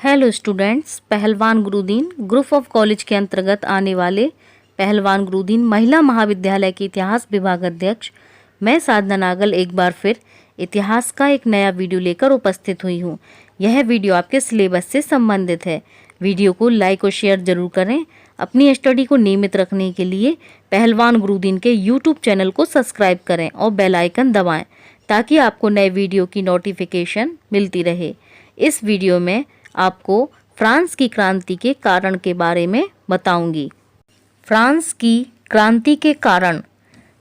Hello students, पहलवान Gurudeen group of college के अंतर्गत आने वाले पहलवान गुरुदीन महिला महाविद्यालय के इतिहास विभाग अध्यक्ष मैं साधना नागल एक बार फिर इतिहास का एक नया वीडियो लेकर उपस्थित हुई हूँ। यह वीडियो आपके सिलेबस से संबंधित है। वीडियो को लाइक और शेयर जरूर करें। अपनी स्टडी को नियमित रखने के लिए पहलवान गुरुदीन के यूट्यूब चैनल को सब्सक्राइब करें और बेल आइकन दबाएं ताकि आपको नए वीडियो की नोटिफिकेशन मिलती रहे। इस वीडियो में आपको फ्रांस की क्रांति के कारण के बारे में बताऊंगी। फ्रांस की क्रांति के कारण।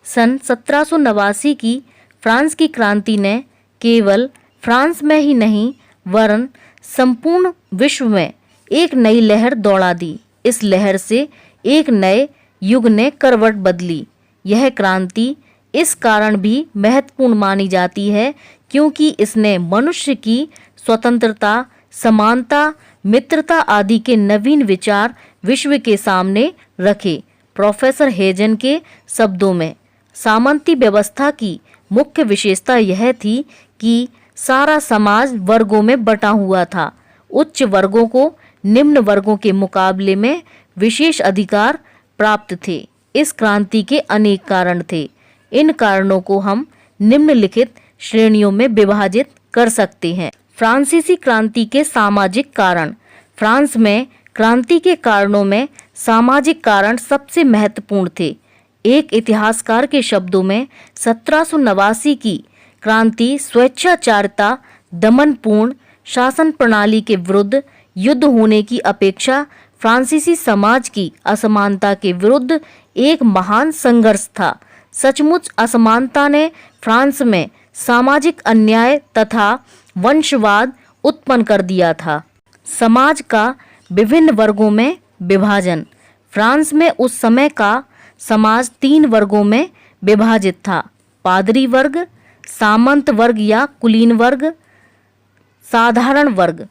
सन 1789 की फ्रांस की क्रांति ने केवल फ्रांस में ही नहीं वरन संपूर्ण विश्व में एक नई लहर दौड़ा दी। इस लहर से एक नए युग ने करवट बदली। यह क्रांति इस कारण भी महत्वपूर्ण मानी जाती है क्योंकि इसने मनुष्य की स्वतंत्रता, समानता, मित्रता आदि के नवीन विचार विश्व के सामने रखे। प्रोफेसर हेजन के शब्दों में सामंती व्यवस्था की मुख्य विशेषता यह थी कि सारा समाज वर्गों में बटा हुआ था। उच्च वर्गों को निम्न वर्गों के मुकाबले में विशेष अधिकार प्राप्त थे। इस क्रांति के अनेक कारण थे। इन कारणों को हम निम्नलिखित श्रेणियों में विभाजित कर सकते हैं। फ्रांसीसी क्रांति के सामाजिक कारण। फ्रांस में क्रांति के कारणों में सामाजिक कारण सबसे महत्वपूर्ण थे। एक इतिहासकार के शब्दों में 1789 की क्रांति स्वेच्छाचारिता, दमनपूर्ण शासन प्रणाली के विरुद्ध युद्ध होने की अपेक्षा फ्रांसीसी समाज की असमानता के विरुद्ध एक महान संघर्ष था। सचमुच असमानता ने फ्रांस में सामाजिक अन्याय तथा वंशवाद उत्पन्न कर दिया था। समाज का विभिन्न वर्गों में विभाजन। फ्रांस में उस समय का समाज 3 वर्गों में विभाजित था: पादरी वर्ग, सामंत वर्ग या कुलीन वर्ग, साधारण वर्ग।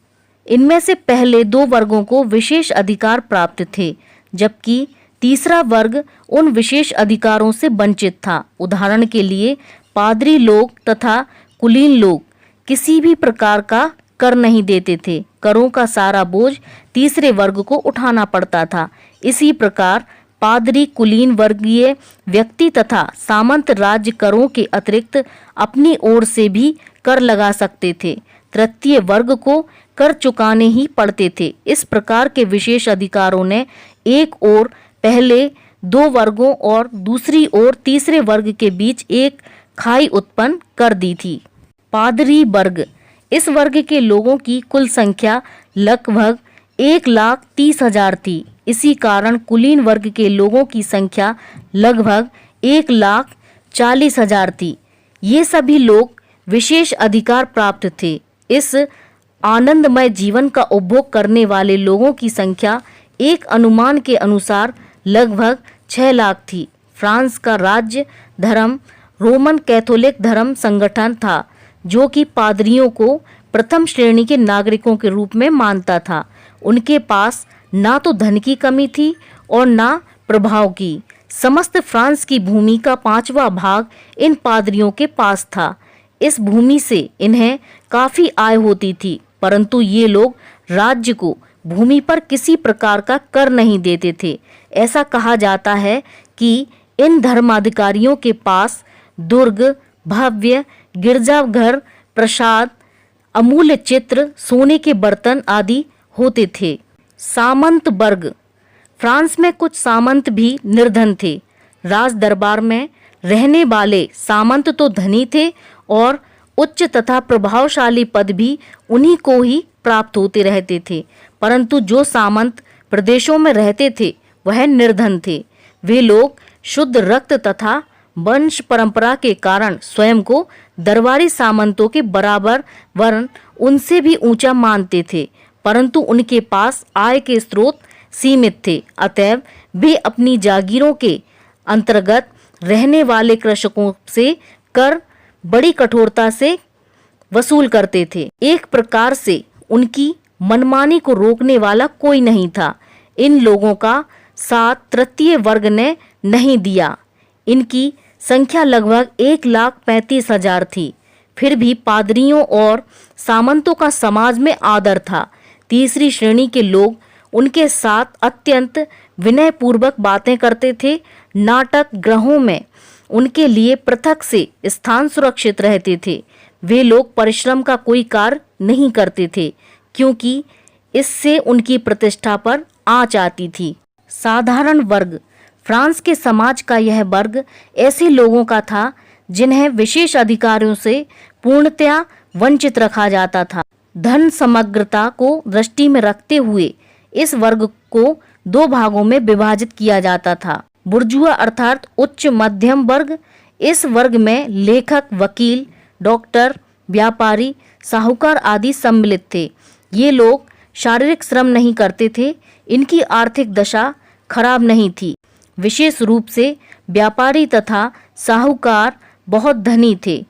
इनमें से पहले 2 वर्गों को विशेष अधिकार प्राप्त थे, जबकि तीसरा वर्ग उन विशेष अधिकारों से वंचित था। उदाहरण के लिए पादरी लोग तथा कुलीन लोग किसी भी प्रकार का कर नहीं देते थे। करों का सारा बोझ तीसरे वर्ग को उठाना पड़ता था। इसी प्रकार पादरी, कुलीन वर्गीय व्यक्ति तथा सामंत राज्य करों के अतिरिक्त अपनी ओर से भी कर लगा सकते थे। तृतीय वर्ग को कर चुकाने ही पड़ते थे। इस प्रकार के विशेष अधिकारों ने एक ओर पहले 2 वर्गों और दूसरी ओर तीसरे वर्ग के बीच एक खाई उत्पन्न कर दी थी। पादरी वर्ग। इस वर्ग के लोगों की कुल संख्या लगभग 1,30,000 थी। इसी कारण कुलीन वर्ग के लोगों की संख्या लगभग 1,40,000 थी। ये सभी लोग विशेष अधिकार प्राप्त थे। इस आनंदमय जीवन का उपभोग करने वाले लोगों की संख्या एक अनुमान के अनुसार लगभग 6 लाख थी। फ्रांस का राज्य धर्म रोमन कैथोलिक धर्म संगठन था, जो कि पादरियों को प्रथम श्रेणी के नागरिकों के रूप में मानता था। उनके पास ना तो धन की कमी थी और ना प्रभाव की। समस्त फ्रांस की भूमि का 5वां भाग इन पादरियों के पास था। इस भूमि से इन्हें काफी आय होती थी, परंतु ये लोग राज्य को भूमि पर किसी प्रकार का कर नहीं देते थे। ऐसा कहा जाता है कि इन धर्माधिकारियों के पास दुर्ग, भव्य गिरजाघर, प्रसाद, अमूल्य चित्र, सोने के बर्तन आदि होते थे। सामंत वर्ग। फ्रांस में कुछ सामंत भी निर्धन थे। राज दरबार में रहने वाले सामंत तो धनी थे और उच्च तथा प्रभावशाली पद भी उन्हीं को ही प्राप्त होते रहते थे, परंतु जो सामंत प्रदेशों में रहते थे वह निर्धन थे। वे लोग शुद्ध रक्त तथा वंश परंपरा के कारण स्वयं को दरबारी सामंतों के बराबर वरन उनसे भी ऊंचा मानते थे, परंतु उनके पास आय के स्रोत सीमित थे। अतएव वे अपनी जागीरों के अंतर्गत रहने वाले कृषकों से कर बड़ी कठोरता से वसूल करते थे। एक प्रकार से उनकी मनमानी को रोकने वाला कोई नहीं था। इन लोगों का साथ तृतीय वर्ग ने नहीं दिया। इनकी संख्या लगभग 1,35,000 थी। फिर भी पादरियों और सामंतों का समाज में आदर था। तीसरी श्रेणी के लोग उनके साथ अत्यंत विनयपूर्वक बातें करते थे। नाटक गृहों में उनके लिए पृथक से स्थान सुरक्षित रहते थे। वे लोग परिश्रम का कोई कार्य नहीं करते थे क्योंकि इससे उनकी प्रतिष्ठा पर आंच आती थी। साधारण वर्ग। फ्रांस के समाज का यह वर्ग ऐसे लोगों का था जिन्हें विशेष अधिकारों से पूर्णतया वंचित रखा जाता था। धन समग्रता को दृष्टि में रखते हुए इस वर्ग को दो भागों में विभाजित किया जाता था। बुर्जुआ अर्थात उच्च मध्यम वर्ग। इस वर्ग में लेखक, वकील, डॉक्टर, व्यापारी, साहूकार आदि सम्मिलित थे। ये लोग शारीरिक श्रम नहीं करते थे। इनकी आर्थिक दशा खराब नहीं थी। विशेष रूप से व्यापारी तथा साहूकार बहुत धनी थे।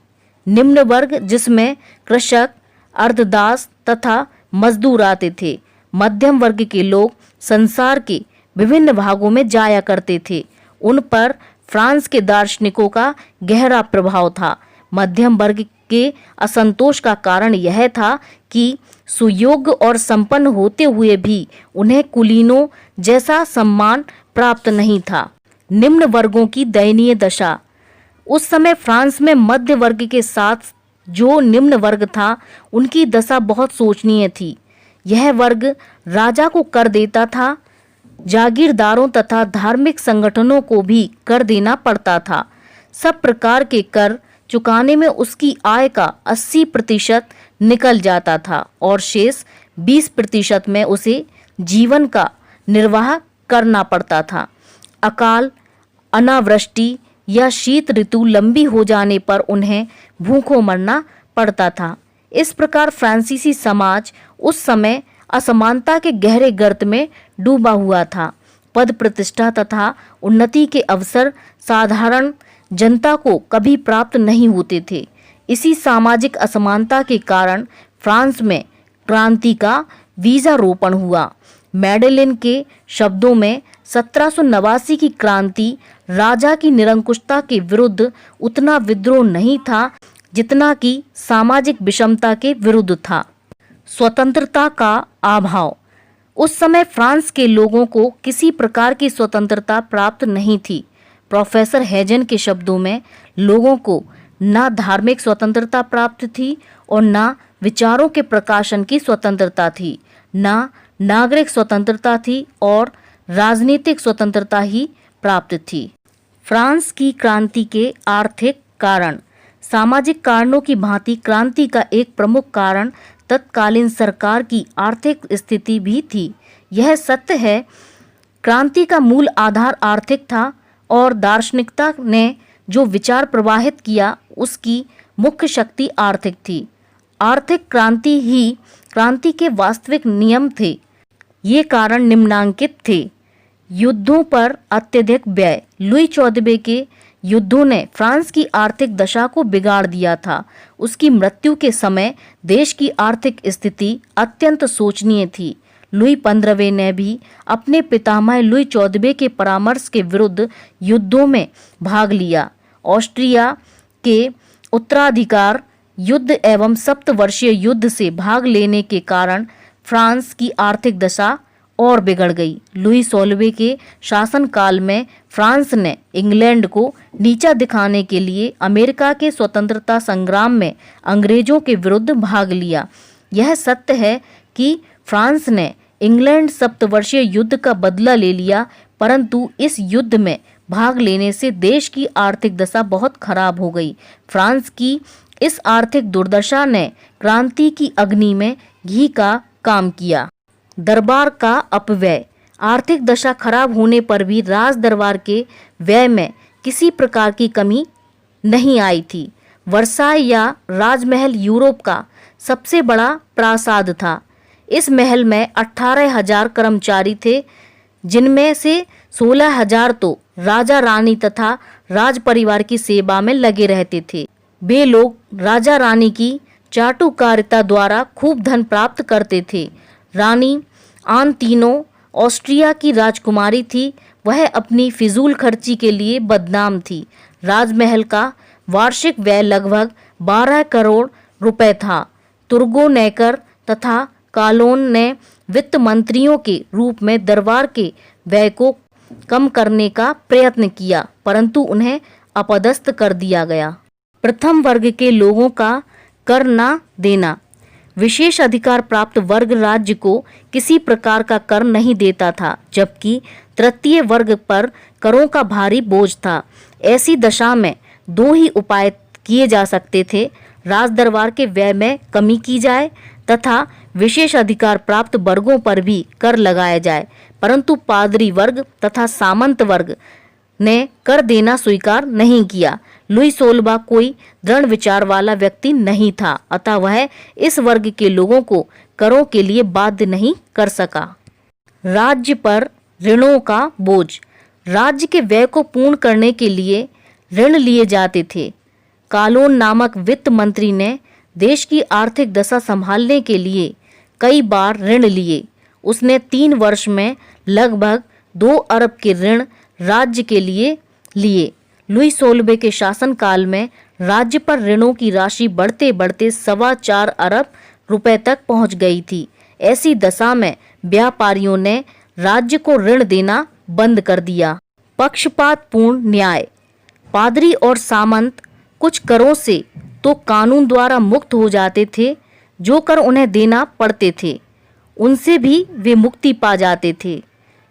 निम्न वर्ग जिसमें कृषक, अर्धदास तथा मजदूर आते थे। मध्यम वर्ग के लोग संसार के विभिन्न भागों में जाया करते थे। उन पर फ्रांस के दार्शनिकों का गहरा प्रभाव था। मध्यम वर्ग के असंतोष का कारण यह था कि सुयोग्य और संपन्न होते हुए भी उन्हें कुलीनों जैसा सम्मान प्राप्त नहीं था। निम्न वर्गों की दयनीय दशा। उस समय फ्रांस में मध्य वर्ग के साथ जो निम्न वर्ग था उनकी दशा बहुत शोचनीय थी। यह वर्ग राजा को कर देता था। जागीरदारों तथा धार्मिक संगठनों को भी कर देना पड़ता था। सब प्रकार के कर चुकाने में उसकी आय का 80% निकल जाता था और शेष 20% में उसे जीवन का निर्वाह करना पड़ता था। अकाल, अनावृष्टि या शीत ऋतु लंबी हो जाने पर उन्हें भूखों मरना पड़ता था। इस प्रकार फ्रांसीसी समाज उस समय असमानता के गहरे गर्त में डूबा हुआ था। पद प्रतिष्ठा तथा उन्नति के अवसर साधारण जनता को कभी प्राप्त नहीं होते थे। इसी सामाजिक असमानता के कारण फ्रांस में क्रांति का बीजारोपण हुआ। मैडेलिन के शब्दों में 1789 की क्रांति राजा की निरंकुशता के विरुद्ध उतना विद्रोह नहीं था जितना कि सामाजिक विषमता के विरुद्ध था। स्वतंत्रता का अभाव। उस समय फ्रांस के लोगों को किसी प्रकार की स्वतंत्रता प्राप्त नहीं थी। प्रोफेसर हेजन के शब्दों में लोगों को न धार्मिक स्वतंत्रता प्राप्त थी और न विचारों के प्रकाशन की स्वतंत्रता थी, न नागरिक स्वतंत्रता थी और राजनीतिक स्वतंत्रता ही प्राप्त थी। फ्रांस की क्रांति के आर्थिक कारण। सामाजिक कारणों की भांति क्रांति का एक प्रमुख कारण तत्कालीन सरकार की आर्थिक स्थिति भी थी। यह सत्य है, क्रांति का मूल आधार आर्थिक था और दार्शनिकता ने जो विचार प्रवाहित किया उसकी मुख्य शक्ति आर्थिक थी। आर्थिक क्रांति ही क्रांति के वास्तविक नियम थे। ये कारण निम्नांकित थे। युद्धों पर अत्यधिक व्यय। लुई 14वें के युद्धों ने फ्रांस की आर्थिक दशा को बिगाड़ दिया था। उसकी मृत्यु के समय देश की आर्थिक स्थिति अत्यंत शोचनीय थी। लुई 15वें ने भी अपने पितामह लुई 14वें के परामर्श के विरुद्ध युद्धों में भाग लिया। ऑस्ट्रिया के उत्तराधिकार युद्ध एवं सप्तवर्षीय युद्ध से भाग लेने के कारण फ्रांस की आर्थिक दशा और बिगड़ गई। लुई 16वें के शासनकाल में फ्रांस ने इंग्लैंड को नीचा दिखाने के लिए अमेरिका के स्वतंत्रता संग्राम में अंग्रेजों के विरुद्ध भाग लिया। यह सत्य है कि फ्रांस ने इंग्लैंड सप्तवर्षीय युद्ध का बदला ले लिया, परंतु इस युद्ध में भाग लेने से देश की आर्थिक दशा बहुत खराब हो गई। फ्रांस की इस आर्थिक दुर्दशा ने क्रांति की अग्नि में घी का काम किया। दरबार का अपव्यय। आर्थिक दशा खराब होने पर भी राज दरबार के व्यय में किसी प्रकार की कमी नहीं आई थी। वर्साय या राजमहल यूरोप का सबसे बड़ा प्रासाद था। इस महल में 18,000 कर्मचारी थे, जिनमें से 16,000 तो राजा रानी तथा राज परिवार की सेवा में लगे रहते थे। वे लोग राजा रानी की चाटुकारिता द्वारा खूब धन प्राप्त करते थे। रानी आन तीनों ऑस्ट्रिया की राजकुमारी थी। वह अपनी फिजूल खर्ची के लिए बदनाम थी। राजमहल का वार्षिक व्यय लगभग 12 करोड़ रुपए था। तुर्गोनेकर तथा कालोन ने वित्त मंत्रियों के रूप में दरबार के व्यय को कम करने का प्रयत्न किया, परंतु उन्हें अपदस्थ कर दिया गया। प्रथम वर्ग के लोगों का कर न देना। विशेष अधिकार प्राप्त वर्ग राज्य को किसी प्रकार का कर नहीं देता था, जबकि तृतीय वर्ग पर करों का भारी बोझ था। ऐसी दशा में दो ही उपाय किए जा सकते थे: राज दरबार के व्यय में कमी की जाए तथा विशेष अधिकार प्राप्त वर्गों पर भी कर लगाया जाए। परंतु पादरी वर्ग तथा सामंत वर्ग ने कर देना स्वीकार नहीं किया। लुई सोलबा कोई दृढ़ विचार वाला व्यक्ति नहीं था, अतः वह इस वर्ग के लोगों को करों के लिए बाध्य नहीं कर सका। राज्य पर ऋणों का बोझ। राज्य के व्यय को पूर्ण करने के लिए ऋण लिए जाते थे। कालोन नामक वित्त मंत्री ने देश की आर्थिक दशा संभालने के लिए कई बार ऋण लिए। उसने 3 वर्ष में लगभग 2 अरब के ऋण राज्य के लिए लिए। लुई सोलबे के शासनकाल में राज्य पर ऋणों की राशि बढ़ते बढ़ते 4.25 अरब रुपए तक पहुंच गई थी। ऐसी दशा में व्यापारियों ने राज्य को ऋण देना बंद कर दिया। पक्षपातपूर्ण न्याय। पादरी और सामंत कुछ करों से तो कानून द्वारा मुक्त हो जाते थे, जो कर उन्हें देना पड़ते थे उनसे भी वे मुक्ति पा जाते थे।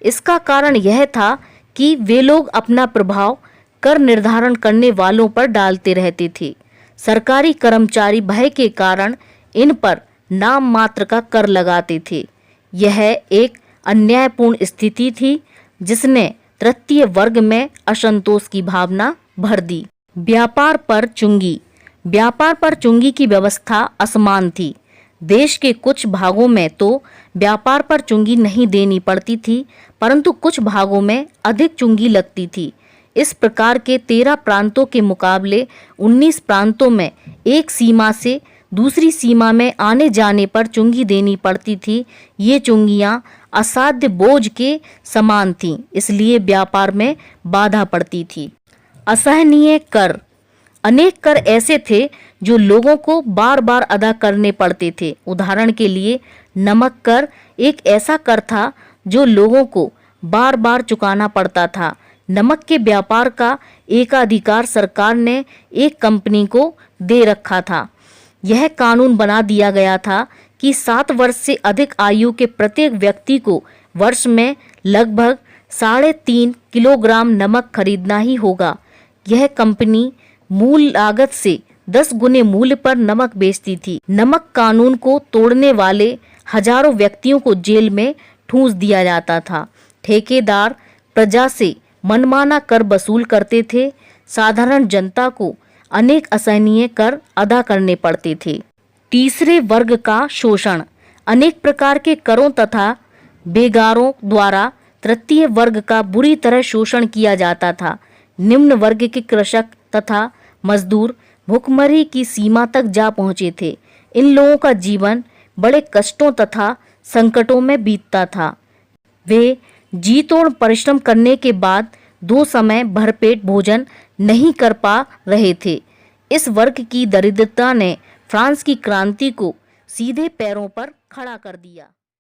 इसका कारण यह था कि वे लोग अपना प्रभाव कर निर्धारण करने वालों पर डालते रहते थे। सरकारी कर्मचारी भय के कारण इन पर नाम मात्र का कर लगाते थे। यह एक अन्यायपूर्ण स्थिति थी, जिसने तृतीय वर्ग में असंतोष की भावना भर दी। व्यापार पर चुंगी। व्यापार पर चुंगी की व्यवस्था असमान थी। देश के कुछ भागों में तो व्यापार पर चुंगी नहीं देनी पड़ती थी, परंतु कुछ भागों में अधिक चुंगी लगती थी। इस प्रकार के 13 प्रांतों के मुकाबले 19 प्रांतों में एक सीमा से दूसरी सीमा में आने जाने पर चुंगी देनी पड़ती थी। ये चुंगियां असाध्य बोझ के समान थीं, इसलिए व्यापार में बाधा पड़ती थी। असहनीय कर। अनेक कर ऐसे थे जो लोगों को बार बार अदा करने पड़ते थे। उदाहरण के लिए नमक कर एक ऐसा कर था जो लोगों को बार बार चुकाना पड़ता था। नमक के व्यापार का एकाधिकार सरकार ने एक कंपनी को दे रखा था। यह कानून बना दिया गया था कि 7 वर्ष से अधिक आयु के प्रत्येक व्यक्ति को वर्ष में लगभग 3.5 किलोग्राम नमक खरीदना ही होगा। यह कंपनी मूल लागत से 10 गुने मूल्य पर नमक बेचती थी। नमक कानून को तोड़ने वाले हजारों व्यक्तियों को जेल में ठूंस दिया जाता था। ठेकेदार प्रजा से मनमाना कर वसूल करते थे। साधारण जनता को अनेक असहनीय कर अदा करने पड़ते थे। तीसरे वर्ग का शोषण। अनेक प्रकार के करों तथा बेगारों द्वारा तृतीय वर्ग का बुरी तरह शोषण किया जाता था। निम्न वर्ग के कृषक तथा मजदूर भुखमरी की सीमा तक जा पहुंचे थे। इन लोगों का जीवन बड़े कष्टों तथा संकटों में बीतता था। वे जी तोड़ परिश्रम करने के बाद 2 समय भरपेट भोजन नहीं कर पा रहे थे। इस वर्ग की दरिद्रता ने फ्रांस की क्रांति को सीधे पैरों पर खड़ा कर दिया।